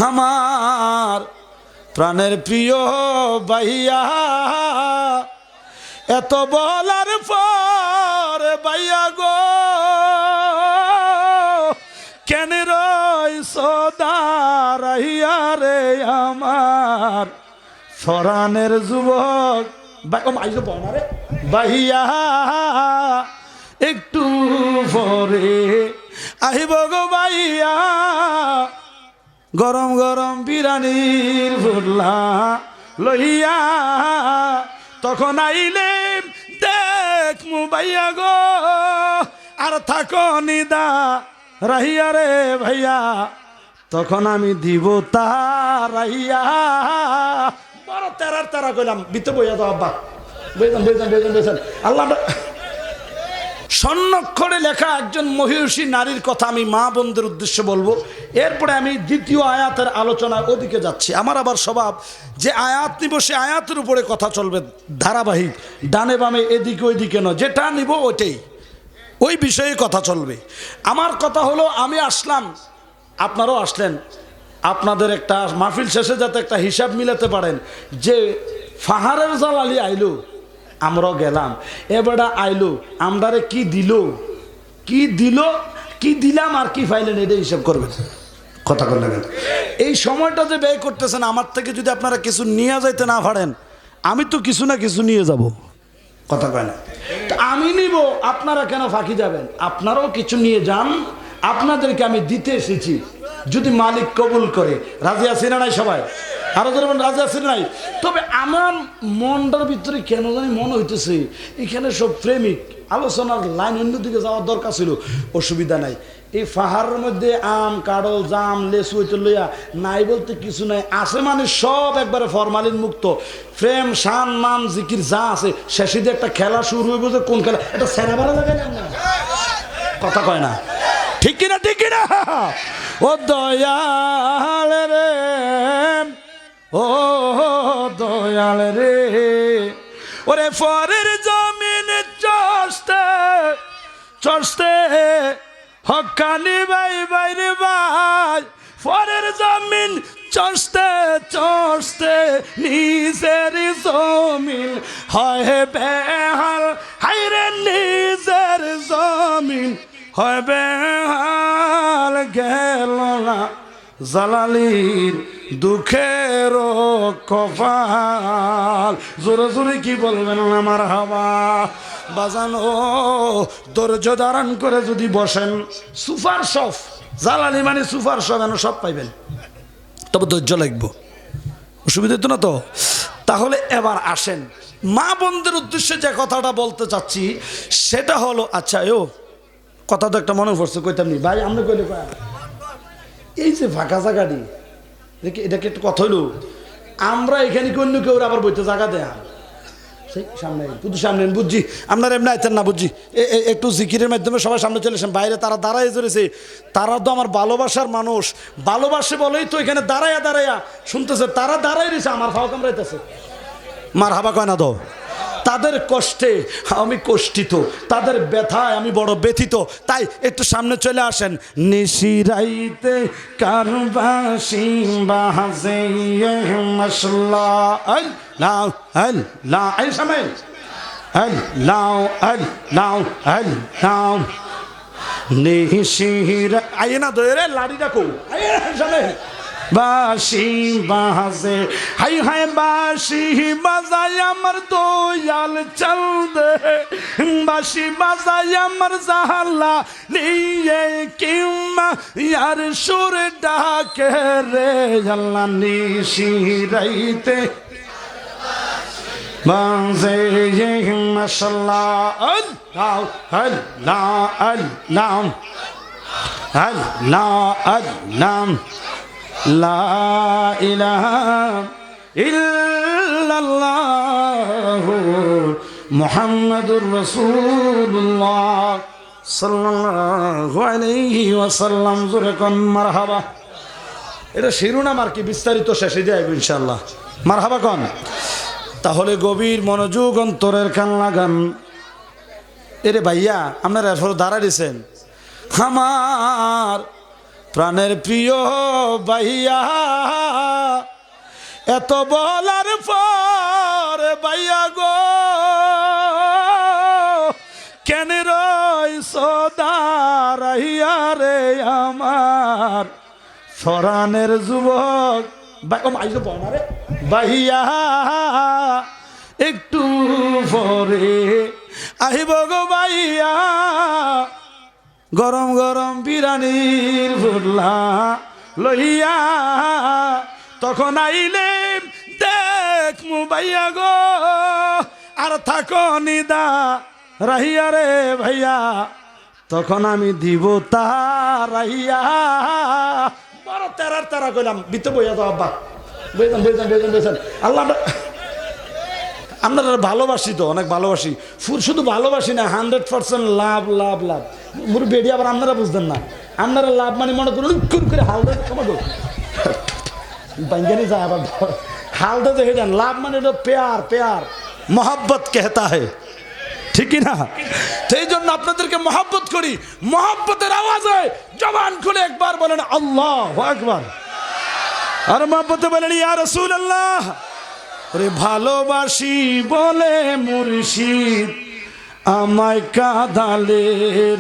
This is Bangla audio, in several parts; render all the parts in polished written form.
আমার প্রাণের প্রিয় ভাইয়া, এত বলার পর ভাইয়া গো কেন রইছ দাঁড়াইয়া রে আমার ফরানের যুবক ভাইয়া, একটু পরে আহিব গো ভাইয়া, গরম গরম বিরানির ফুটলা লইয়া, তখন আইলে দেখ মু ভাইয়া গো আর থাকো নিদা রাহিয়া রে ভাইয়া, তখন আমি দিব তারাইয়া। বড় তেরার তেরা কইলাম বিতে বইয়া দাও আব্বা, বইছেন আল্লাহ। স্বর্ণাক্ষরে লেখা একজন মহিষী নারীর কথা আমি মা বোনদের উদ্দেশ্যে বলবো, এরপরে আমি দ্বিতীয় আয়াতের আলোচনার ওদিকে যাচ্ছি। আমার আবার স্বভাব যে আয়াত নিব সে আয়াতের উপরে কথা চলবে, ধারাবাহিক, ডানে বামে এদিকে ওইদিকে নয়, যেটা নিব ওইটাই, ওই বিষয়ে কথা চলবে। আমার কথা হলো আমি আসলাম, আপনারাও আসলেন, আপনাদের একটা মাহফিল শেষে যাতে একটা হিসাব মিলাতে পারেন যে ফাহারের জালালি আইলো, আমরাও গেলাম, এবারে আইলো আমরারে কি দিল, কি দিল, কি দিলাম আর কি ফাইলেন, এটা হিসাব করবেন। কথা বললেন এই সময়টা যে ব্যয় করতেছেন, আমার থেকে যদি আপনারা কিছু নিয়ে যাইতে না পারেন, আমি তো কিছু না কিছু নিয়ে যাব। কথা কয় না, আমি নিব, আপনারা কেন ফাঁকি যাবেন? আপনারাও কিছু নিয়ে যান, আপনাদেরকে আমি দিতে এসেছি, যদি মালিক কবুল করে। রাজি আছি না নাই সবাই? আরো ধরবেন রাজি আছি নাই? তবে আমার মনটার ভিতরে কেন জানি মনে হইতেছে এখানে সব প্রেমিক, আলোচনার লাইন অন্যদিকে যাওয়ার দরকার ছিল। অসুবিধা নাই, এই পাহাড়ের মধ্যে আম কাঁড়ল জাম লেসু হইতে লইয়া নাই বলতে কিছু নাই, আছে মানে সব একবারে ফরমালিন মুক্ত। প্রেম শান নাম জিকির যা আছে, শেষে দিয়ে একটা খেলা শুরু হইব, যে কোন খেলা, এটা সেনা বাড়া যাবে না। কথা কয় না, ঠিক কিনা? ঠিক কিনা? ও দয়াল রে, ও দয়াল রে, ওরে ফরের জমিন চষতে চষতে হকানি ভাই বাইরে ভাই, ফরের জমিন চষতে চষতে নিজের জমিন হয় বেহাল, হাইরে নিজের জমিন হয় বেহাল, গেল না জালালির দুঃখের কপাল। জোরে জোরে কি বলবেন আমার হাওয়া বাজানো, ধৈর্য ধারণ করে যদি বসেন, সুপার শফ জালালি মানে সুপার শফ, এন সব পাইবেন, তবে ধৈর্য লাগবে, অসুবিধা তো না তো। তাহলে এবার আসেন মা বোনদের উদ্দেশ্যে যে কথাটা বলতে চাচ্ছি সেটা হলো, আচ্ছা ও কথা তো একটা মনে পড়ছে, কইতাম নি ভাই, আমরা কইলে এই যে ফাঁকা জায়গাটি, এটাকে একটু কথা হইল, আমরা এখানে কি অন্য কেউ আবার বইতে জায়গা দেয়া সেই সামনে পুজো সামনে, বুঝছি আপনারা এমনি আইতেন না, বুঝছি একটু জিকিরের মাধ্যমে সবাই সামনে চলে এসেন। বাইরে তারা দাঁড়ায় চলেছে, তারা তো আমার ভালোবাসার মানুষ, ভালোবাসে বলেই তো এখানে দাঁড়াইয়া দাঁড়াইয়া শুনতেছে, তারা দাঁড়াই রয়েছে, আমার ফাও কামড়াইতেছে, মার হাবা কয় না দো। তাদের কষ্টে আমি কষ্টিত, তাদের ব্যথায় আমি বড় ব্যথিত, তাই একটু সামনে চলে আসেন। নিশিরাইতে কারবাসি বাজে মাশাল্লাহ, আল্লাহ আল্লাহ, এই সামনে আল্লাহ আল্লাহ আল্লাহ, নিশিরা আইয়ে না দরে লাড়ি রাখো, আইয়ে সামনে বাঁশি বাজে, হাই হাই বাঁশি বাজাই আমার দয়াল চল দে, বাঁশি বাজাই আমার জাহালা নিয়ে কিমা ইয়ার সুর ডাকে রে, আল্লাহ নিশিরাইতে বাজে মাশাল্লাহ, আল্লাহ আল্লাহ আল্লাহ আল্লাহ আল্লাহ, লা ইলাহা ইল্লাল্লাহু মুহাম্মাদুর রাসূলুল্লাহ সাল্লাল্লাহু আলাইহি ওয়াসাল্লাম। জোরে কোন মারহাবা। এটা শিরোনাম আর কি, বিস্তারিত শেষে দিয়ে আসবো ইনশাআল্লাহ। মারহাবা কোন। তাহলে গভীর মনোযোগ অন্তরের কান লাগান। এরে ভাইয়া আপনারা এরপর দাঁড়া দিয়েছেন, আমার প্রাণের প্রিয় ভাইয়া, এত বলার পর ভাইয়া গো কেন রইছ দাঁড়াইয়া রে আমার ফরানের যুবক ভাইয়া, একটু পরে আহিব গো ভাইয়া, গরম গরম বিরানির ফুল্লা লইয়া, তখন আইলে দেখ মু ভাইয়া গো আর থাকো নিদা রাহিয়া রে ভাইয়া, তখন আমি দিব তারাইয়া। বড় তেরার তেরা কইলাম বিতে বইয়া তো আব্বা বইতাম বইতাম বইতাম বইতাম আল্লাহ আপনারা ভালোবাসি তো অনেক ভালোবাসি, শুধু ভালোবাসি না 100% লাভ লাভ লাভ। মুর বেড়ি আবার আপনারা বুঝতেন না, আপনারা লাভ মানে মনে করুন করে হালদা বাঙ্গানি যায় আবার হালদা দেখে যান। লাভ মানে হলো প্যার, প্যার মোহাব্বত কেহতা হে, ঠিক না? সেই জন্য আপনাদেরকে মহব্বত করি, মহব্বতের আওয়াজে জবান খুলে একবার বলেন আল্লাহু আকবার, আর মহব্বতে বলেন ইয়া রাসূলুল্লাহ। ওরে ভালোবাসি বলে মুর্শিদ আমায় কাঁদালে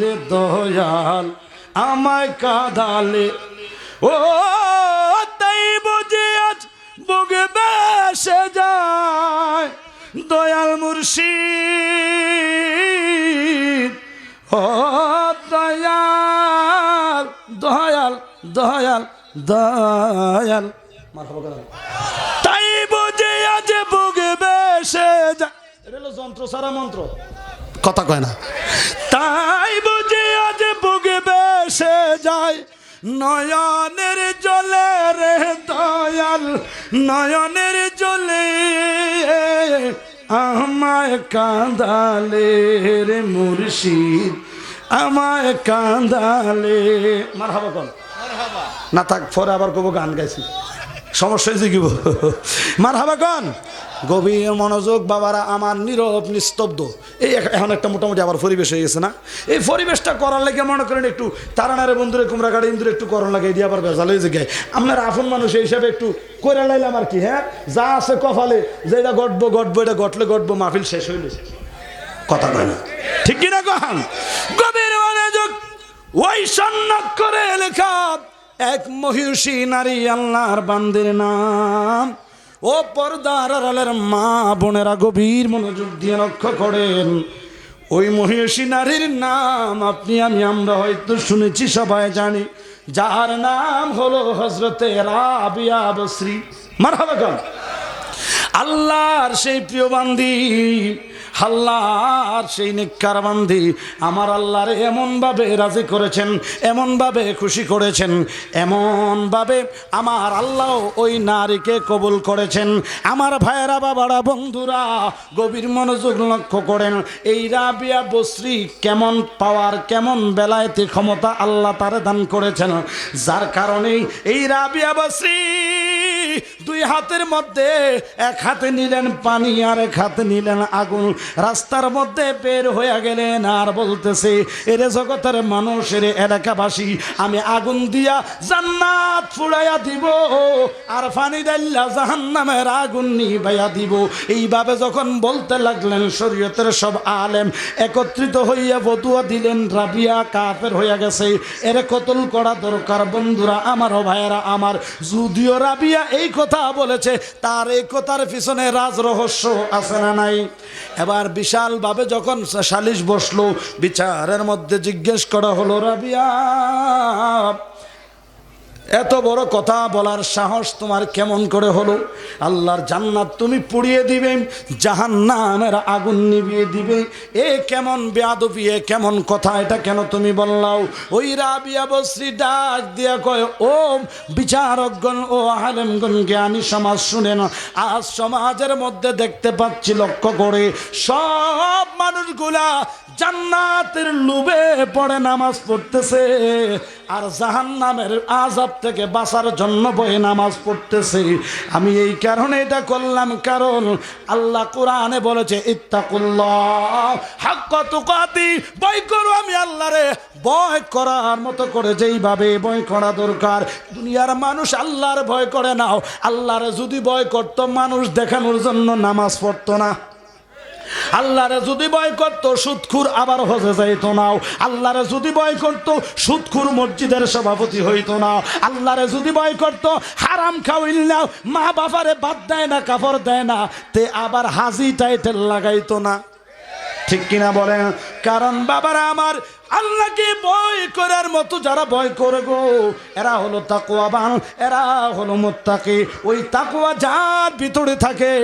রে দয়াল, আমায় কাঁদালে, ও তাই বুঝে আজ বুক বেসে যায় দয়াল মুর্শিদ, ও দয়াল দয়াল দয়াল দয়াল, তাই বুঝে আজ বুক বেসে যায়। এটা হলো যন্ত্র সারা মন্ত্র, কথা কয় না। তাই বুঝে আজ বুক বেসে যায় নয়নের জলে রে দয়াল, নয়নের জলে আমায় কাঁদালে রে মুর্শিদ, আমায় কাঁদালে। মারহাবা কোন না থাক, পরে আবার কব গান গাইছি, সমস্যা হয়েছে কি? মারহাবা কোন গভীর মনোযোগ বাবারা আমার, নীরব নিস্তব্ধ। এই এখন একটা মোটামুটি আবার পরিবেশ হয়ে গেছে না? এই পরিবেশটা করার লাগে মনে করেন একটু তারানারে বন্ধুরে কুমড়া গাড়ি ইন্দুরে একটু করার লাগে, এটি আবার বেজাল হয়ে যায়। আপনার আপন মানুষ এই হিসাবে একটু করে লাইলাম আর কি। হ্যাঁ, যা আছে কপালে যেটা ঘটবো ঘটবো, এটা ঘটলে ঘটবো, মাহফিল শেষ হইলে, কথা কয় না, ঠিক কিনা কন? গভীর মনোযোগ, ওই সন্ন্যাক্ষরে লেখা এক মহিষী নারী আল্লাহর বান্দির নাম। ও পর্দার আড়ালের মা বোনেরা গভীর মনোযোগ দিয়ে লক্ষ্য করেন, ওই মহিষী নারীর নাম আপনি আমি আমরা হয়তো শুনেছি, সবাই জানি, যার নাম হলো হযরতে রাবিয়া বসরি। মারহাবা গান। আল্লাহর সেই প্রিয় বান্দি, আল্লাহর সেই নেককার বান্দি, আমার আল্লাহর এমনভাবে রাজি করেছেন, এমনভাবে খুশি করেছেন, এমনভাবে আমার আল্লাহ ওই নারীকে কবুল করেছেন। আমার ভাইয়েরা বাবারা বন্ধুরা গভীর মনোযোগ লক্ষ্য করেন, এই রাবিয়া বসরি কেমন পাওয়ার, কেমন বেলায়েতি ক্ষমতা আল্লাহ তারে দান করেছেন, যার কারণেই এই রাবিয়া বসরি দুই হাতের মধ্যে এক হাতে নিলেন পানি আর এক হাতে নিলেন আগুন, রাস্তার মধ্যে বের হয়ে গেলেন আর বলতেছে, এরে জগতের মানুষের এলাকাবাসী, আমি আগুন দিয়া জান্নাত ফুড়াইয়া দিব আর পানি ডাইল্লা জাহান্নামের আগুন নিভাইয়া দিব। এইভাবে যখন বলতে লাগলেন, শরীয়তের সব আলেম একত্রিত হইয়া ফতোয়া দিলেন, রাবিয়া কাফের হইয়া গেছে, এরে কতল করা দরকার। বন্ধুরা আমার ও ভাইয়েরা আমার, যদিও রাবিয়া এই কথা বলেছে, তার এই কথার পিছনে রাজ রহস্য আছে না নাই? এবার বিশালভাবে যখন সালিশ বসলো, বিচারের মধ্যে জিজ্ঞেস করা হলো, রাবিয়া এত বড় কথা বলার সাহস তোমার কেমন করে হলো? আল্লাহর জান্নাত তুমি পুড়িয়ে দিবে, জাহান্নামের আগুন নিভিয়ে দিবে, এ কেমন বেয়াদবি, এ কেমন কথা, এটা কেন তুমি বললাও? ওই রাবিয়া বসরি ডাক দিয়া কয়, ও বিচারকগণ, ও আলেমগণ, জ্ঞানী সমাজ শুনেন, আজ সমাজের মধ্যে দেখতে পাচ্ছি লক্ষ্য করে সব মানুষগুলা জান্নাতের লোভে পড়ে নামাজ পড়তেছে আর জাহান্নামের আযাব থেকে বাঁচার জন্য ভয়ে নামাজ পড়তেছি। আমি এই কারণে এটা করলাম, কারণ আল্লাহ কোরআনে বলেছে ইত্তাকুল্লাহ হাক্কা তুকাতি, ভয় করো আমি আল্লাহরে ভয় করার মতো করে যেইভাবে ভয় করা দরকার। দুনিয়ার মানুষ আল্লাহর ভয় করে নাও, আল্লাহরে যদি ভয় করতো মানুষ দেখানোর জন্য নামাজ পড়তো না। আল্লাহরে যদি ভয় করতো সুদখুর আবার হজে যাইতো না। আল্লাহরে যদি ভয় করতো সুদখুর মসজিদের সভাপতি হইতো না। আল্লাহরে যদি ভয় করতো হারাম খাওয়াইল না, মা বাবারে বাদ দেয় না, কাপড় দেয় না, তে আবার হাজি টাইটেল লাগাইতো না। ঠিক কিনা বলেন? কারণ বাবারা আমার, আল্লাহকে ভয় করার মতো যারা ভয় করে গো, এরা হলো তাকওয়াবান, এরা হলো মুত্তাকি। ওই তাকওয়া যার ভিতরে থাকে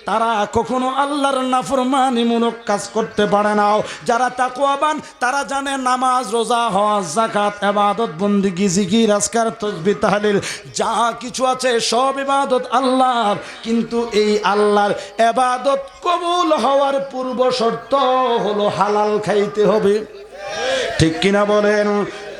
তারা কখনো আল্লাহর নাফরমানিমূলক কাজ করতে পারে না। যারা তাকওয়াবান তারা জানে নামাজ, রোজা, হজ, যাকাত, ইবাদত, বন্দেগী, জিকির, আজকার, তাসবিহ, তাহলিল যা কিছু আছে সব ইবাদত আল্লাহর। কিন্তু এই আল্লাহর ইবাদত কবুল হওয়ার পূর্ব শর্ত হলো হালাল খাইতে হবে। ঠিক কিনা বলেন?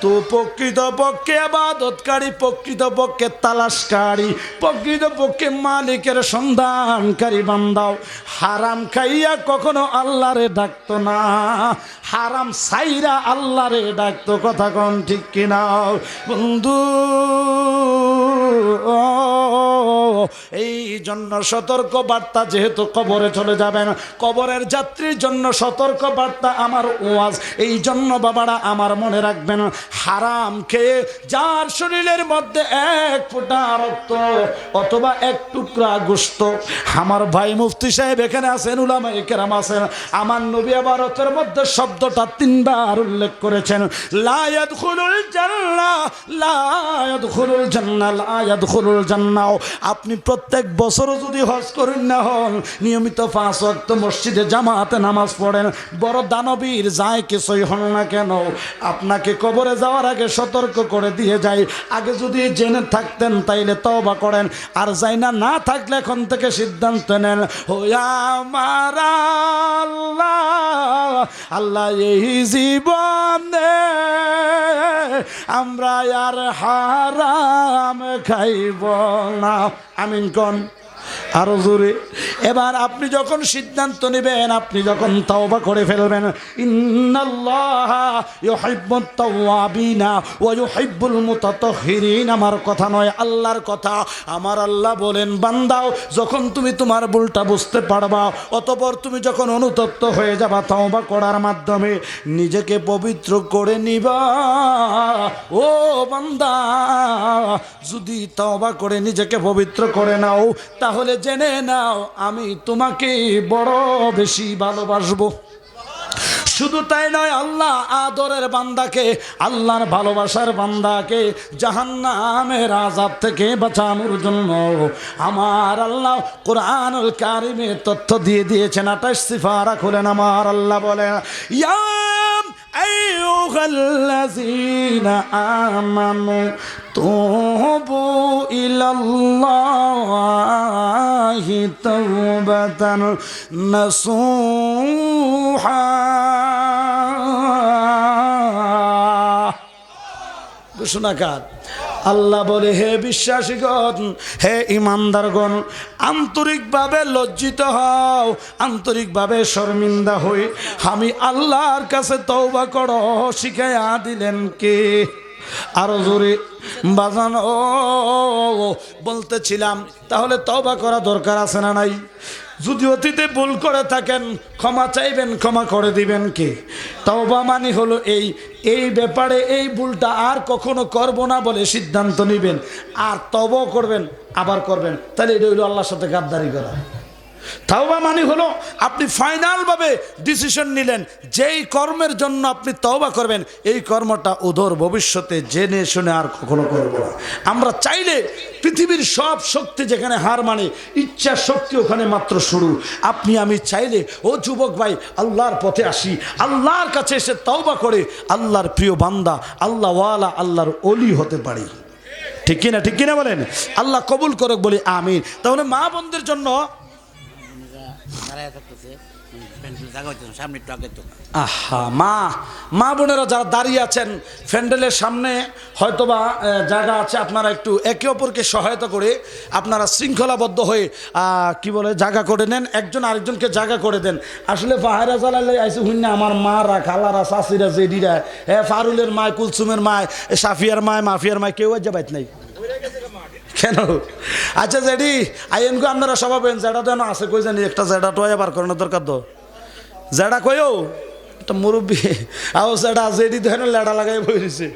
তো প্রকৃতপক্ষে ইবাদতকারী, প্রকৃতপক্ষে তালাশকারী, প্রকৃতপক্ষে মালিকের সন্ধানকারী বান্দাও হারাম খাইয়া কখনো আল্লাহরে ডাকতো না, হারাম সাইরা আল্লাহরে ডাকতো। কথা কোন ঠিক কিনা বন্ধু? এই জন্য সতর্ক বার্তা, যেহেতু কবরে চলে যাবেন, কবরের যাত্রীর জন্য সতর্ক বার্তা আমার ওয়াজ। এই জন্য বাবারা আমার মনে রাখবেন, হারাম খেয়ে যার শরীরের মধ্যে এক ফোঁটা রক্ত অথবা এক টুকরা গোশত, আমার ভাই মুফতি সাহেব এখানে আছেন, উলামায়ে কেরাম আছেন, আমার নবী ইবারতের মধ্যে শব্দটা 3 বার উল্লেখ করেছেন, লা ইয়াদখুলুল জান্নাহ, লা ইয়াদখুলুল জান্নাহ, লা ইয়াদখুলুল জান্নাহ। আপনি প্রত্যেক বছর যদি হজ করেন না হন, নিয়মিত 5 ওয়াক্ত মসজিদে জামাতে নামাজ পড়েন, বড় দানবীর যায় কিছুই হন না কেন, আপনাকে কবরে যাওয়ার আগে সতর্ক করে দিয়ে যায়। আগে যদি জেনে থাকতেন তাইলে তওবা করেন, আর যাই না থাকলে এখন থেকে সিদ্ধান্ত নেন, ও আমার আল্লাহ, আল্লাহ এই জীবনে আমরা আর হারাম খাইব না। আমিন কোন আরো জোরে। এবার আপনি যখন সিদ্ধান্ত নেবেন, আপনি যখন তাওবা করে ফেলবেন, ইন্নাল্লাহা ইউহিব্বুত তাওয়াবিনা ওয়া ইউহিব্বুল মুতাতাহহিরিন, আমার কথা নয়, আল্লাহর কথা। আমার আল্লাহ বলেন, বান্দাও যখন তুমি তোমার ভুলটা বুঝতে পারবা, অতঃপর তুমি যখন অনুতপ্ত হয়ে যাবা তাওবা করার মাধ্যমে, নিজেকে পবিত্র করে নিবা। ও বান্দা, যদি তাওবা করে নিজেকে পবিত্র করে নাও, তাহলে জেনে নাও আমি তোমাকে বড় বেশি ভালোবাসবো। শুধু তাই নয়, আল্লাহ আদরের বান্দাকে, আল্লাহর ভালোবাসার বান্দাকে জাহান্নামের আযাব থেকে বাঁচানোর জন্য আমার আল্লাহ কোরআনুল কারিমে তথ্য দিয়ে দিয়েছেন। 28 সিফারা খুলেন, আমার আল্লাহ বলেন, ইয়া আইয়ুহাল্লাযীনা আমানু তুবু ইলাল্লাহি তাওবাতান নাসুহা। ঘোষণাকার আল্লাহ বলে, হে বিশ্বাসীগণ, হে ইমানদারগণ, আন্তরিকভাবে লজ্জিত হও, আন্তরিকভাবে শর্মিন্দা হই, আমি আল্লাহর কাছে তওবা করো। শিখাইয়া দিলেন কে? আরো জোরে বাজান। ও বলতেছিলাম, তাহলে তওবা করা দরকার আছে না নাই? যদি অতীতে ভুল করে থাকেন, ক্ষমা চাইবেন, ক্ষমা করে দিবেন কে? তওবা মানে হলো এই ব্যাপারে এই ভুলটা আর কখনো করব না বলে সিদ্ধান্ত নেবেন, আর তওবা করবেন, আবার করবেন, তাহলে এটা হলো আল্লাহর সাথে গাদ্দারি করা। তওবা মানে হলো আপনি ফাইনালভাবে ডিসিশন নিলেন, যেই কর্মের জন্য আপনি তওবা করবেন, এই কর্মটা অদূর ভবিষ্যতে জেনে শুনে আর কখনো করব না। আমরা চাইলে পৃথিবীর সব শক্তি যেখানে হার মানে, ইচ্ছা শক্তি ওখানে মাত্র শুরু। আপনি আমি চাইলে, ও যুবক ভাই, আল্লাহর পথে আসি, আল্লাহর কাছে এসে তওবা করে আল্লাহর প্রিয় বান্দা, আল্লাহওয়ালা, আল্লাহর ওলি হতে পারি। ঠিক কিনা? ঠিক কিনা বলেন? আল্লাহ কবুল করুক বলি আমিন। তাহলে মা বোনদের জন্য সামনে একটু আগে তো আহা মা মা বোনেরা যারা দাঁড়িয়ে আছেন প্যান্ডেলের সামনে হয়তোবা জায়গা আছে, আপনারা একটু একে অপরকে সহায়তা করে আপনারা শৃঙ্খলাবদ্ধ হয়ে কি বলে জায়গা করে নেন, একজন আরেকজনকে জায়গা করে দেন। আসলে ফাহারা জ্বালালে আইসে হুই না আমার মারা খালারা শাশিরা জেডিরা ফারুলের মায়, কুলসুমের মায়, সাফিয়ার মায়, মাফিয়ার মায়, কেউ আজ বাইত নাই কেন? আচ্ছা জেডি আইনগো আপনারা সবাই পেন জেডা তো আছে কই জানি একটা জেডা তো বার করানোর দরকার তো জেডা কইও একটা মুরব্বী আও জেডা জেডি তো লেডা লাগাই বইছে।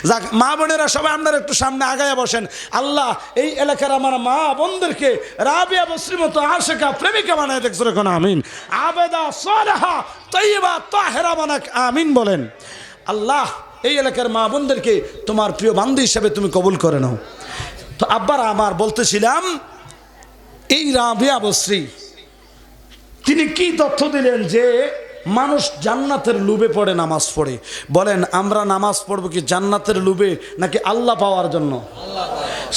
যাক মা বোনেরা সবাই আপনারা একটু সামনে আগায় বসেন। আল্লাহ এই এলাকার আমার মা বোনদেরকে রাবিয়া বসরির মতো আশেকা প্রেমিকা বানায় দেখছো রেখো না আমিন, আবেদা সালেহা তৈয়বা তাহেরা বানাক আমিন বলেন। আল্লাহ এই এলাকার মা বোনদেরকে তোমার প্রিয় বান্ধবী হিসেবে তুমি কবুল করে নাও। তো আব্বার আমার বলতেছিলাম এই রাবিয়া বসরি তিনি কি তথ্য দিলেন যে মানুষ জান্নাতের লোভে পড়ে নামাজ পড়ে। বলেন আমরা নামাজ পড়বো কি জান্নাতের লোভে নাকি আল্লাহ পাওয়ার জন্য?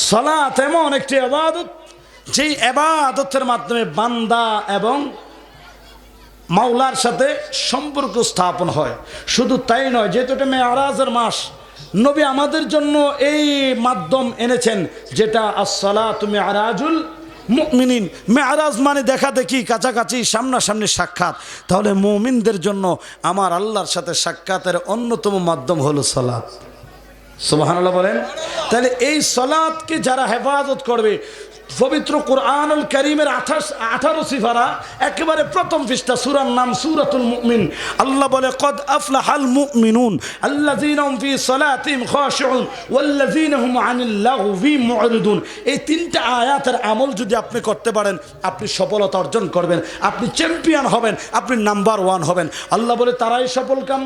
সালাত এমন একটি ইবাদত যেই ইবাদতের মাধ্যমে বান্দা এবং মাওলার সাথে সম্পর্ক স্থাপন হয়। শুধু তাই নয়, যেহেতু এটা মেরাজের মাস, নবী আমাদের জন্য এই মাধ্যম এনেছেন যেটা আসসালাতু মিরাজুল মুমিনিন। মেরাজ মানে দেখা দেখি, কাছাকাছি, সামনাসামনি সাক্ষাৎ। তাহলে মুমিনদের জন্য আমার আল্লাহর সাথে সাক্ষাতের অন্যতম মাধ্যম হলো সালাত। সুবহানাল্লাহ বলেন। তাহলে এই সালাতকে যারা হেফাজত করবে, পবিত্র কুরআনুল কারীমের 18 সিফারা একেবারে প্রথম পৃষ্ঠা, সূরার নাম সূরাতুল মুমিন। আল্লাহ বলে কদ আফলাহাল মুমিনুন আল্লাযীনা হুম ফি সালাতিহিম খাশিউন ওয়াল্লাযীনা হুম আনিল লাগবি মুরিদুন। এই তিনটা আয়াতের আমল যদি আপনি করতে পারেন, আপনি সফলতা অর্জন করবেন, আপনি চ্যাম্পিয়ন হবেন, আপনি নাম্বার 1 হবেন। আল্লাহ বলে তারাই সফলকাম,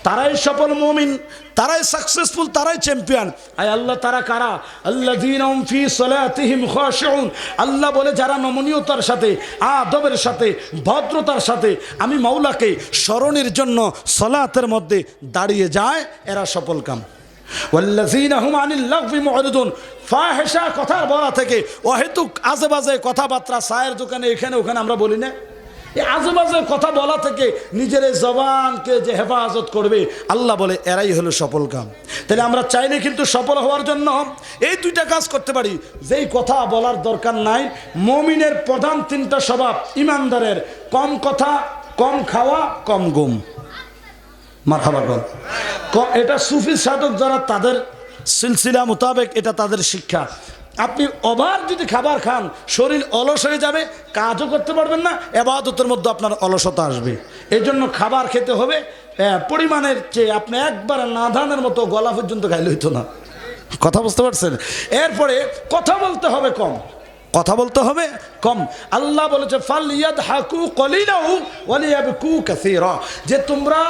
তারাই সফল মুমিন, তারাই সাকসেসফুল, তারাই চ্যাম্পিয়ন। আয় আল্লাহ তারা কারা? আল্লাযীনা হুম ফি সালাতিহিম খাশিউন। আল্লাহ বলে যারা নমনীয়তার সাথে, আদবের সাথে, ভদ্রতার সাথে আমি মাওলাকে স্মরণের জন্য সালাতের মধ্যে দাঁড়িয়ে যায়, এরা সফলকাম। ওয়াল্লাযীনা হুম আনিল লাগবি মুরিদুন। ফাহিশা কথার বলা থেকে, অহেতুক আজেবাজে কথাবার্তা চায়ের দোকানে এখানে ওখানে আমরা বলি না, এই আজেবাজে কথা বলা থেকে নিজের এই জবানকে যে হেফাজত করবে, আল্লাহ বলে এরাই হলো সফল কাম। তাহলে আমরা চাইলে কিন্তু সফল হওয়ার জন্য এই দুইটা কাজ করতে পারি। যেই কথা বলার দরকার নাই, মুমিনের প্রধান 3টা স্বভাব ইমানদারের: কম কথা, কম খাওয়া, কম ঘুম। মারহাবা বল। এটা সুফি সাধক যারা তাদের সিলসিলা মোতাবেক এটা তাদের শিক্ষা। আপনি ওভার যদি খাবার খান, শরীর অলস হয়ে যাবে, কাজও করতে পারবেন না, ইবাদতের মধ্যে আপনার অলসতা আসবে। এই জন্য খাবার খেতে হবে পরিমাণের চেয়ে। আপনি একবার নাধানের মতো গলা পর্যন্ত খাইলে হইতো না। কথা বুঝতে পারছেন? এরপরে কথা বলতে হবে কম, কথা বলতে হবে কম। আল্লাহ বলেছে ফালইয়াদহাকু কলিলাহু ওয়ালিয়াবকু কাসীরা, যে তোমরা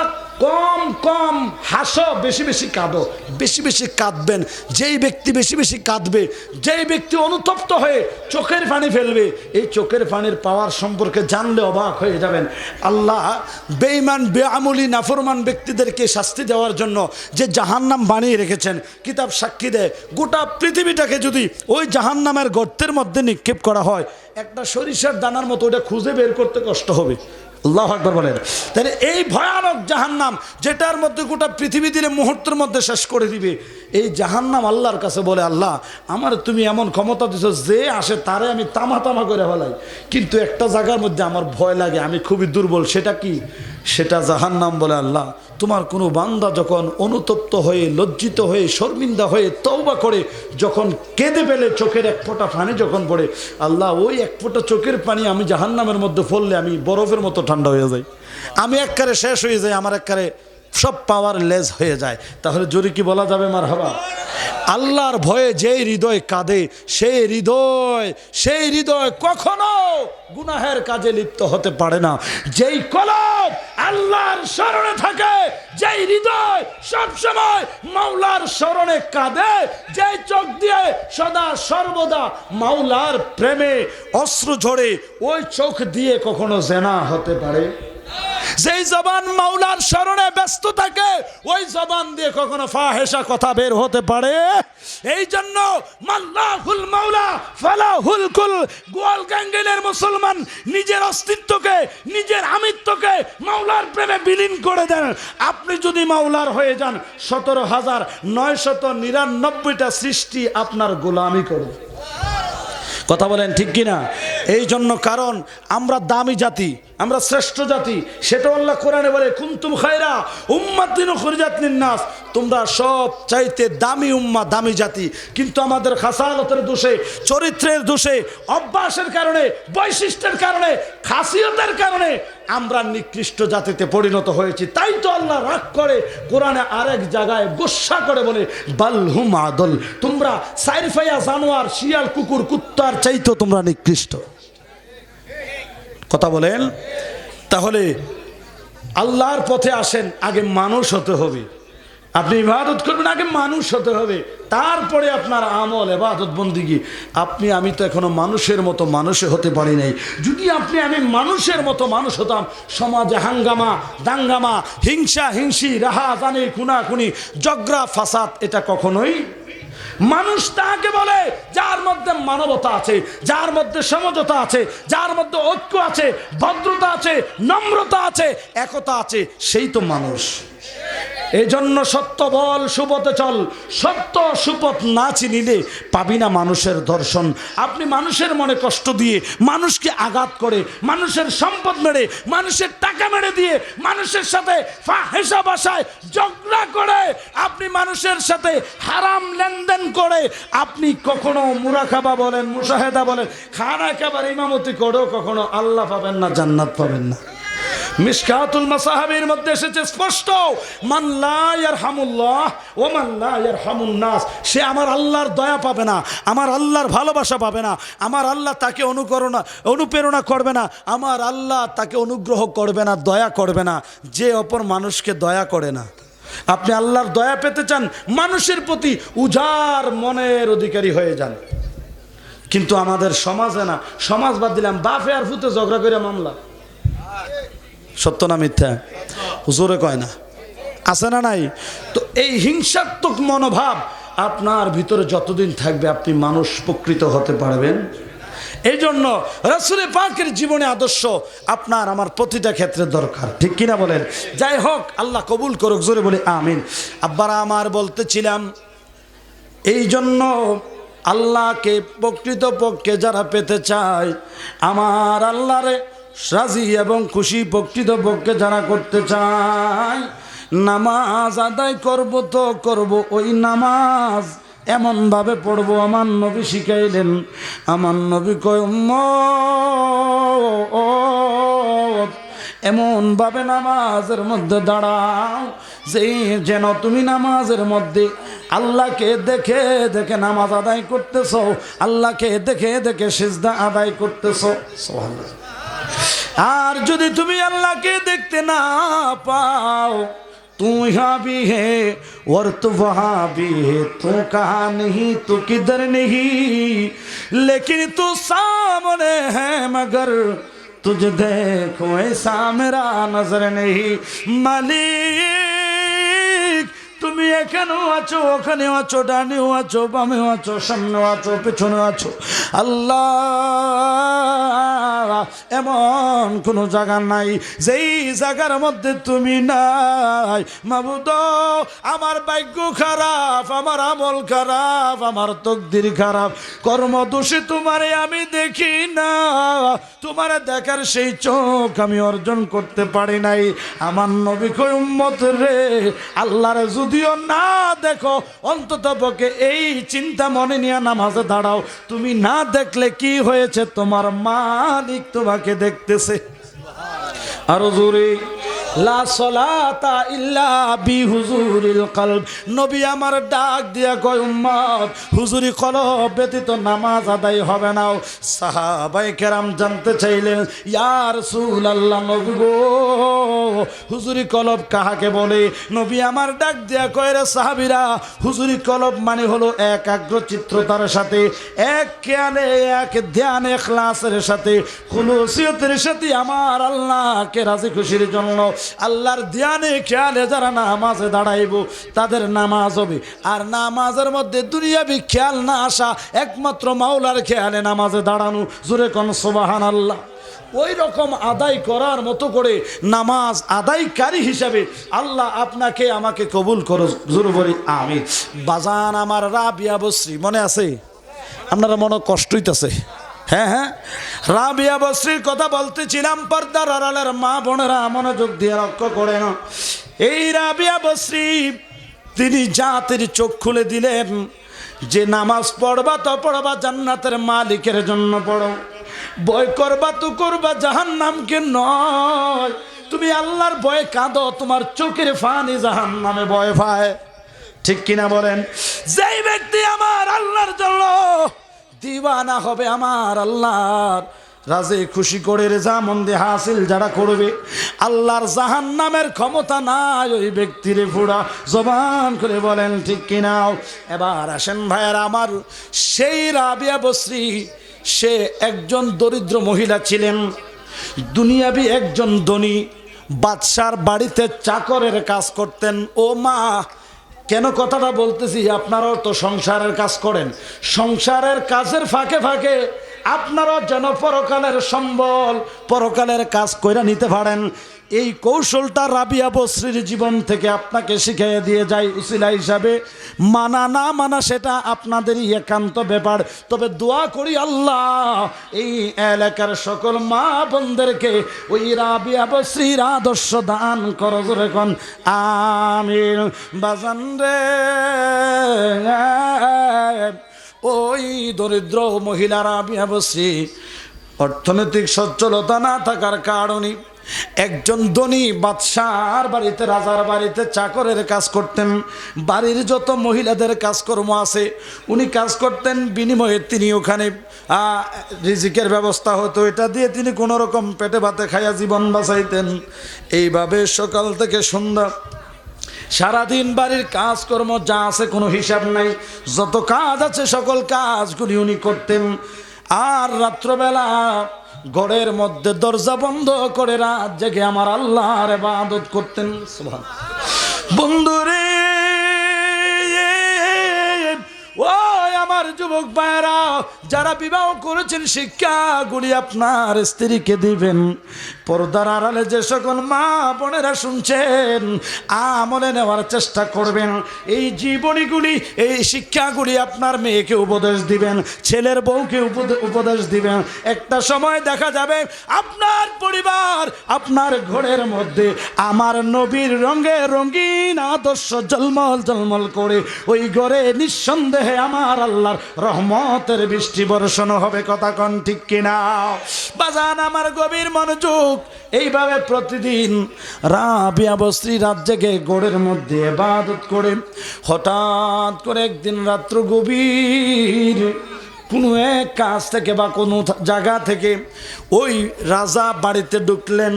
কম কম হাসো, বেশি বেশি কাঁদো। বেশি বেশি কাঁদবেন। যেই ব্যক্তি বেশি বেশি কাঁদবে, যেই ব্যক্তি অনুতপ্ত হয়ে চোখের পানি ফেলবে, এই চোখের পানির পাওয়ার সম্পর্কে জানলে অবাক হয়ে যাবেন। আল্লাহ বেঈমান, বেআমলি, নাফরমান ব্যক্তিদেরকে শাস্তি দেওয়ার জন্য যে জাহান্নাম বানিয়ে রেখেছেন, কিতাব সাক্ষী দেয় গোটা পৃথিবীটাকে যদি ওই জাহান্নামের গর্তের মধ্যে নিক্ষেপ করা হয়, একটা সরিষার দানার মতো ওটা খুঁজে বের করতে কষ্ট হবে। আল্লাহু আকবার বলেন। তাহলে এই ভয়ানক জাহান্নাম, যেটার মধ্যে গোটা পৃথিবী দিলে মুহূর্তের মধ্যে শেষ করে দিবে, এই জাহান্নাম আল্লাহর কাছে বলে, আল্লাহ আমার তুমি এমন ক্ষমতা দিছো, যে আসে তারে আমি তামা তামা করে ফেলাই, কিন্তু একটা জায়গার মধ্যে আমার ভয় লাগে, আমি খুবই দুর্বল। সেটা কি? সেটা জাহান্নাম বলে, আল্লাহ তোমার কোনো বান্দা যখন অনুতপ্ত হয়ে, লজ্জিত হয়ে, শর্মিন্দা হয়ে, তওবা করে, যখন কেঁদে ফেলে, চোখের এক ফোঁটা পানি যখন পড়ে, আল্লাহ ওই এক ফোঁটা চোখের পানি আমি জাহান্নামের মধ্যে পড়লে আমি বরফের মতো ঠান্ডা হয়ে যাই, আমি একবারে শেষ হয়ে যাই, আমার একবারে সব পাওয়ার লেজ হয়ে যায়। তাহলে জোরে কি বলা যাবে মারহাবা? আল্লাহর ভয়ে যেই হৃদয় কাঁদে, সেই হৃদয় কখনো গুনাহের কাজে লিপ্ত হতে পারে না। যেই কলব আল্লাহর স্মরণে থাকে, যেই হৃদয় সবসময় মাওলার স্মরণে কাঁদে, যেই চোখ দিয়ে সদা সর্বদা মাওলার প্রেমে অশ্রু ঝরে, ওই চোখ দিয়ে কখনো জেনা হতে পারে? যেই জবান মাওলার স্মরণে ব্যস্ত থাকে ওই জবান দিয়ে কখনো ফাহেসা কথা বের হতে পারে। এই জন্য মাল্লাহুল মাওলা ফালাহুল কুল, গোয়াল গাঙ্গেলের মুসলমান নিজের অস্তিত্বকে, নিজের আমিত্বকে মাওলার প্রেমে বিলীন করে দেন। আপনি যদি মাওলার হয়ে যান 17,999টা সৃষ্টি আপনার গোলামি করবে। কথা বলেন ঠিক কিনা? এই জন্য, কারণ আমরা দামি জাতি, আমরা শ্রেষ্ঠ জাতি। সেটা আল্লাহ কোরআনে বলে কুনতুম খায়রা উম্মাতিন উখরিজাত লিন-নাস, তোমরা সব চাইতে দামি উম্মাহ, দামি জাতি। কিন্তু আমাদের খাসালতের দোষে, চরিত্রের দোষে, অভ্যাসের কারণে, বৈশিষ্ট্যের কারণে, খাসিয়তের কারণে আমরা নিকৃষ্ট জাতিতে পরিণত হয়েছি। তাই তো আল্লাহ রাগ করে কোরআনে আরেক জায়গায় গোস্বা করে বলে বালহুম আদল, তোমরা সাইরফাইয়া জানোয়ার, শিয়াল, কুকুর, কুত্তার চাইতো তোমরা নিকৃষ্ট। কথা বলেন। তাহলে আল্লাহর পথে আসেন, আগে মানুষ হতে হবে। আপনি ইবাদত করবেন, আগে মানুষ হতে হবে, তারপরে আপনার আমল, ইবাদত, বন্দিগি। আমি তো এখনো মানুষের মতো মানুষ হতে পারি নাই। যদি আমি মানুষের মতো মানুষ হতাম, সমাজে হাঙ্গামা, দাঙ্গামা, হিংসা, হিংসি, রাহাজানি, খুনাখুনি, ঝগড়া, ফাসাদ, এটা কখনোই। মানুষ তাকে বলে যার মধ্যে মানবতা আছে, যার মধ্যে সমঝোতা আছে, যার মধ্যে ঐক্য আছে, ভদ্রতা আছে, নম্রতা আছে, একতা আছে, সেই তো মানুষ। এই জন্য সত্য বল, সুপথে চল। সত্য সুপথ না চিনিলে পাবি না মানুষের দর্শন। আপনি মানুষের মনে কষ্ট দিয়ে, মানুষকে আঘাত করে, মানুষের সম্পদ মেরে, মানুষের টাকা মেরে দিয়ে, মানুষের সাথে ফাহেসা ভাষায় ঝগড়া করে, আপনি মানুষের সাথে হারাম লেনদেন করে, আপনি কখনো মুরাকাবা বলেন, মুশাহেদা বলেন, খানা খাবার ইমামতি করেও কখনো আল্লাহ পাবেন না, জান্নাত পাবেন না। মিশকাতুল মাসাহাবির মধ্যে এসেছে স্পষ্ট, মান লা ইয়ারহামুল্লাহ ওয়া মান লা ইয়ারহামুন নাস, সে আমার আল্লাহর দয়া পাবে না, আমার আল্লাহর ভালোবাসা পাবে না, আমার আল্লাহ তাকে অনুপ্রেরণা করবে না, আমার আল্লাহ তাকে অনুগ্রহ করবে না, দয়া করবে না, যে অপর মানুষকে দয়া করে না। আপনি আল্লাহর দয়া পেতে চান, মানুষের প্রতি উজাড় মনের অধিকারী হয়ে যান। কিন্তু আমাদের সমাজে না, সমাজ বাদ দিলাম, বাপে আর ফুতে ঝগড়া করে মামলা। সত্য না মিথ্যা? হুজুরে কয় না, আছে না নাই? তো এই হিংসাত্মক মনোভাব আপনার ভিতরে যতদিন থাকবে আপনি মানুষ প্রকৃত হতে পারবেন। এই জন্য রাসূল পাকের জীবনে আদর্শ আপনার আমার প্রতিটা ক্ষেত্রে দরকার, ঠিক কিনা বলেন? যাই হোক, আল্লাহ কবুল করুক, জোরে বলে আমিন। আব্বারা আমার বলতেছিলাম, এই জন্য আল্লাহকে প্রকৃত পক্ষে যারা পেতে চায়, আমার আল্লাহরে রাজি এবং খুশি প্রকৃত পক্ষে যারা করতে চায়, নামাজ আদায় করব তো করব, ওই নামাজ এমনভাবে পড়বো আমার নবী শিখাইলেন। আমার নবী কয় উম্মত, এমনভাবে নামাজের মধ্যে দাঁড়াও যে যেন তুমি নামাজের মধ্যে আল্লাহকে দেখে দেখে নামাজ আদায় করতেছ, আল্লাহকে দেখে দেখে সিজদা আদায় করতেছ। সুবহানাল্লাহ। আর যদি তুমি আল্লাহকে দেখতে না পাও, तू यहाँ भी है और तू वहाँ भी है, तू कहाँ नहीं तू किधर नहीं, लेकिन तू सामने है मगर तुझे देखो ऐसा मेरा नजर नहीं। मालिक তুমি এখানেও আছো, ওখানেও আছো, ডানেও আছো, বামেও আছো, সামনেও আছো, পেছনেও আছো। আল্লাহ, এমন কোনো জায়গা নাই যেই জায়গার মধ্যে তুমি নাই। মাবুদ, আমার ভাগ্য খারাপ, আমার আমল খারাপ, আমার তকদির খারাপ, কর্মদোষে তোমারে আমি দেখি না, তোমারে দেখার সেই চোখ আমি অর্জন করতে পারি নাই। আমার নবী কয় উম্মত রে, আল্লাহরে যদিও না দেখো, অন্তত পক্ষে এই চিন্তা মনে নিয়ে নামাজে দাঁড়াও, তুমি না দেখলে কি হয়েছে, তোমার মালিক তোমাকে দেখতেছে। আরো জোরে লা সলাতা ইল্লা বিহুজুরিল কলব। নবী আমার ডাক দিয়া কয় উম্মত, হুজুরি কলব ব্যতীত নামাজ আদায় হবে না। সাহাবায়ে কেরাম জানতে চাইলেন, ইয়া রাসূলুল্লাহ, নবী গো, হুজুরি কলব কাহাকে বলে? নবী আমার ডাক দিয়া কয়, রে সাহাবীরা, হুজুরি কলব মানে হলো একাগ্রচিত্ততার সাথে, এক খেয়ালে, এক ধ্যানে, ইখলাসের সাথে, খুলুসিয়তের সাথে আমার আল্লাহকে রাজি খুশির জন্য, আল্লাহর ধ্যানে খেয়ালে যারা নামাজে দাঁড়াইব তাদের নামাজ হবে। আর নামাজের মধ্যে দুনিয়াবি খেয়াল না আসা, একমাত্র মাওলার খেয়ালে নামাজে দাঁড়ানো। জোরে কোন সুবহানাল্লাহ। ওই রকম আদায় করার মতো করে নামাজ আদায়কারী হিসাবে আল্লাহ আপনাকে আমাকে কবুল করো। জোরে বলি আমিন। বাজান আমার রাবিয়া বসরি মনে আছে? আপনারা মনে কষ্ট হইতেছে? হ্যাঁ, রাবিয়া বসরির কথা বলতেছিলাম। পর্দার আড়ালের মা বোনেরা মনোযোগ দিয়ে লক্ষ্য করেন। এই রাবিয়া বসরি তিনি জাতির চোখ খুলে দিলেন যে নামাজ পড়বা তো পড়বা জান্নাতের মালিকের জন্য পড়ো, ভয় করবা তো করবা জাহান্নামকে নয়। তুমি আল্লাহর ভয়ে কাঁদো, তোমার চোখের ফানি জাহান্নামে ভয় পায়। ঠিক কিনা বলেন? যেই ব্যক্তি আমার আল্লাহর জন্য দিওয়ানা হবে, আমার আল্লাহর রাজে খুশি করে রেজামন্দি হাসিল যারা করবে, আল্লাহর জাহান্নামের ক্ষমতা নাই ওই ব্যক্তিরে পুরা। জবান করে বলেন ঠিক কিনা? এবার আসেন ভাইয়েরা আমার, সেই রাবিয়া বসরি সে একজন দরিদ্র মহিলা ছিলেন, দুনিয়াবি একজন ধনী বাদশার বাড়িতে চাকরের কাজ করতেন। ও মা, কেন কথাটা বলতেছি, আপনারাও তো সংসারের কাজ করেন, সংসারের কাজের ফাঁকে ফাঁকে আপনারাও যেন পরকালের সম্বল, পরকালের কাজ কইরা নিতে পারেন। এই কৌশলটা রাবিয়া বসরির জীবন থেকে আপনাকে শিখিয়ে দিয়ে যায় উসিলা হিসাবে। মানা না মানা সেটা আপনাদেরই একান্ত ব্যাপার। তবে দোয়া করি আল্লাহ এই এলাকার সকল মা বোনদেরকে ওই রাবিয়া বসরির আদর্শ দান করো। জোরে কোন আমিন। বাজান রে, ওই দরিদ্র মহিলা রাবিয়া বসরি অর্থনৈতিক সচ্ছলতা না থাকার কারণে একজন ধনী বাদশার বাড়িতে, রাজার বাড়িতে চাকরের কাজ করতেন। বাড়ির যত মহিলাদের কাজকর্ম আছে উনি কাজ করতেন, বিনিময়ে তিনি ওখানে রিজিকের ব্যবস্থা হতো, এটা দিয়ে তিনি কোনো রকম পেটে ভাতে খাইয়া জীবন বাঁচাইতেন। এইভাবে সকাল থেকে সন্ধ্যা সারাদিন বাড়ির কাজকর্ম যা আছে কোনো হিসাব নাই, যত কাজ আছে সকল কাজগুলি উনি করতেন। আর রাত্রবেলা ঘরের মধ্যে দরজা বন্ধ করে রাত জেগে আমার আল্লাহর ইবাদত করতেন। সুবহানাল্লাহ। বন্ধুরে, ও আমার যুবক ভাইরা, যারা বিবাহ করেছেন শিক্ষাগুলি আপনার স্ত্রীকে দিবেন। পর্দার আড়ালে যে সকল মা বোনেরা শুনছেন, আমলে নেওয়ার চেষ্টা করবেন। এই জীবনীগুলি, এই শিক্ষাগুলি আপনার মেয়েকে উপদেশ দিবেন, ছেলের বউকে উপদেশ দিবেন। একটা সময় দেখা যাবে আপনার পরিবার, আপনার ঘরের মধ্যে আমার নবীর রঙে রঙিন আদর্শ জলমল জলমল করে ওই ঘরে নিঃসন্দেহে আমার আল্লাহর রহমতের বৃষ্টি বর্ষণ হবে। কথা কন ঠিক কিনা? বাজান আমার গভীর মনোযোগ। এইভাবে প্রতিদিন রাবিয়া বসরি রাত জেগে গোড়ের মধ্যে ইবাদত করে হঠাৎ করে একদিন রাত্র গভীর কোনো এক কাজ থেকে বা কোনো জায়গা থেকে ওই রাজা বাড়িতে ঢুকলেন।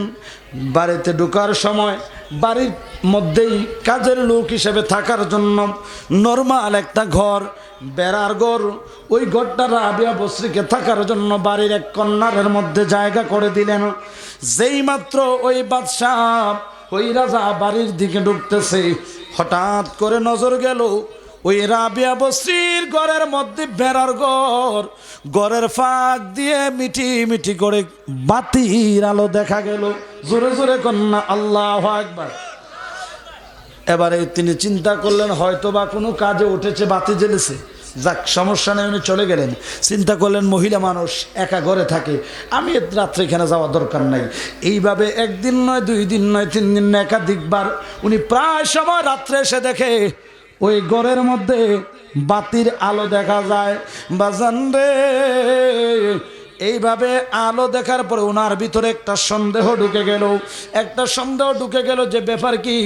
বাড়িতে ঢোকার সময় বাড়ির মধ্যেই কাজের লোক হিসেবে থাকার জন্য নরমাল একটা ঘর, বেড়ার ঘর, ওই ঘরটা রাবিয়া বসরিকে থাকার জন্য বাড়ির এক কর্নারের মধ্যে জায়গা করে দিলেন। যেই মাত্র ওই বাদশাহ, ওই রাজা বাড়ির দিকে ঢুকতেছে, হঠাৎ করে নজর গেল ওই রাবিয়া বসরির ঘরের মধ্যে বেড়ার ঘর, ঘরের ফাঁক দিয়ে মিটি মিটি করে বাতির আলো দেখা গেল। জোরে জোরে কন্যা আল্লাহু আকবার। এবারে তিনি চিন্তা করলেন হয়তো বা কোনো কাজে উঠেছে, বাতি জ্বেলেছে, যাক সমস্যা নেই, উনি চলে গেলেন। চিন্তা করলেন মহিলা মানুষ একা ঘরে থাকে, আমি রাত্রে এখানে যাওয়ার দরকার নাই। এইভাবে একদিন নয়, 2 দিন নয়, 3 দিন নয়, একাধিকবার উনি প্রায় সময় রাত্রে এসে দেখে ওই ঘরের মধ্যে বাতির আলো দেখা যায়। বাজান রে, এইভাবে আলো দেখার পরে ওনার ভিতরে একটা সন্দেহ ঢুকে গেল যে ব্যাপার কি,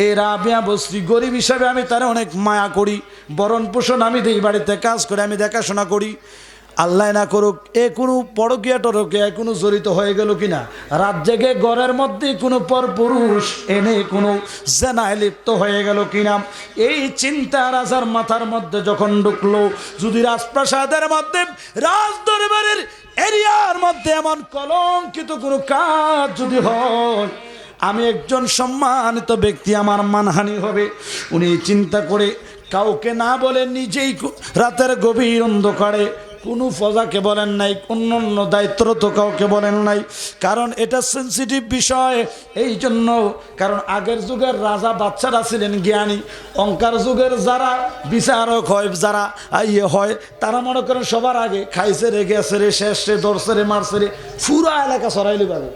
এই রাবিয়া বস্তি গরিব হিসাবে আমি তারা অনেক মায়া করি, বরণ পোষণ আমি দিই, বাড়িতে কাজ করে আমি দেখাশোনা করি, আল্লাহ না করুক এ কোনো পরকিয়া টরকিয়া কোনো জড়িত হয়ে গেল কিনা, রাত জেগে ঘরের মধ্যে কোনো পরপুরুষ এনে কোনো জেনায় লিপ্ত হয়ে গেল কিনা, এই চিন্তা রাজার মাথার মধ্যে যখন ঢুকলো, যদি রাজপ্রাসাদের মধ্যে রাজদরবারের এরিয়ার মধ্যে এমন কলঙ্কিত কোনো কাজ যদি হয়, আমি একজন সম্মানিত ব্যক্তি, আমার মানহানি হবে। উনি চিন্তা করে কাউকে না বলে নিজেই রাতের গভীর অন্ধকারে, কোনো ফজাকে বলেন নাই, অন্য দায়িত্বরত কাউকে বলেন নাই, কারণ এটা সেন্সিটিভ বিষয়। এই জন্য কারণ আগের যুগের রাজা বাচ্চারা ছিলেন জ্ঞানী, অঙ্কার যুগের যারা বিচারক হয়, যারা হয়, তারা মনে করেন সবার আগে খাইছে রে, গেছে রে, শেষ রে, ধরছে রে, মারছে রে, পুরা এলাকা সরাইলি পাবে।